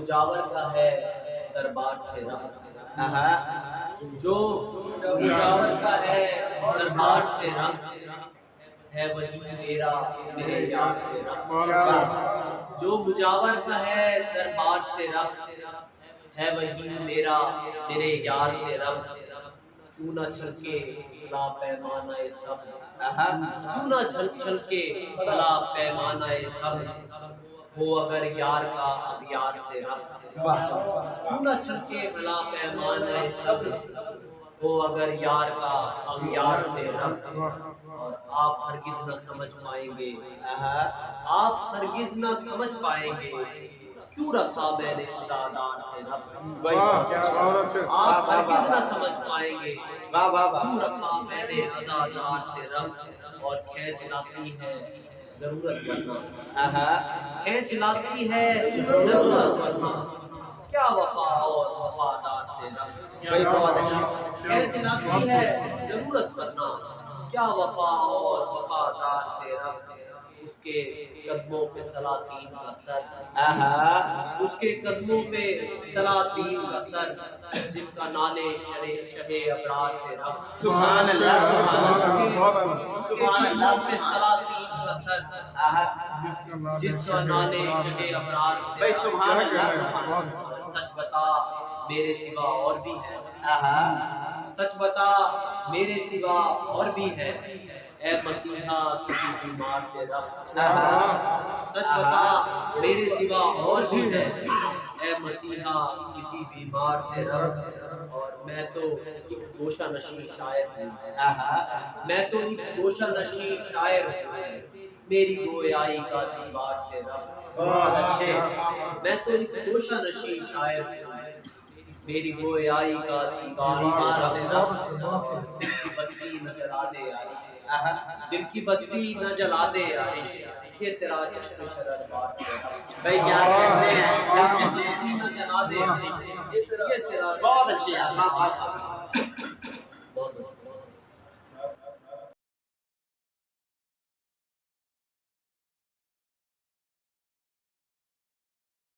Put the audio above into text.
مجاور کا ہے دربار سے رب، جو مجاور کا ہے دربار سے رب، ہے وہی میرا میرے یار سے رب، جو مجاور کا ہے دربار سے رب، ہے وہی میرا میرے یار سے رب، کیوں نہ چھلکے بھلا پیمانہ صبر، کیوں نہ چھلکے بھلا پیمانہ صبر، ہو اگر یار کا اغیار سے رب، کیوں نہ چھلکے بھلا پیمانہ صبر، ہو اگر یار کا اغیار سے رب، اور آپ ہرگز نہ سمجھ پائیں گے، آپ ہرگز نہ سمجھ پائیں گے، کیوں رکھا میں نے عزادار سے رب، آپ ہرگز نہ سمجھ پائیں گے، کیوں رکھا میں نے عزادار سے رب، اور کھینچ لاتی ہے ضرورت ورنہ، کھینچ لاتی ہے ضرورت ورنہ، کیا وفا اور وفادار سے رب، کھینچ لاتی ہے ضرورت ورنہ، کیا وفا اور وفادار سے رب، اس کے قدموں پہ سلاطین کا سر، اس کے قدموں پہ سلاطین کا سر، جس کا نالے شہ ابرار سے رب، سبحان اللہ سبحان اللہ، پہ سلاطین کا سر، جس کا نالے شہ ابرار سے، سبحان اللہ، سچ بتا میرے سوا اور بھی ہے، سچ بتا میرے سوا اور بھی ہے، اے مسیحا کسی بیمار سے رب، سچ بتا میرے سوا اور بھی ہے، اے مسیحا کسی بیمار سے رب، اور میں تو ایک گوشہ نشین شاعر ہوں، میں تو ایک گوشہ نشین شاعر ہوں، میری گویائی کا دیوار سے رب، میں تو ایک گوشہ نشین شاعر ہوں، میری گویائی کا دیوار سے رب، دل کی بستی نہ جلا دے عارش، دل کی بستی نہ جلا دے عارش، یہ تیرا چشم شرر بار سے رب، بھائی کیا کہتے ہیں، بستی نہ جلا دے عارش، یہ تیرا بہت اچھی ہے،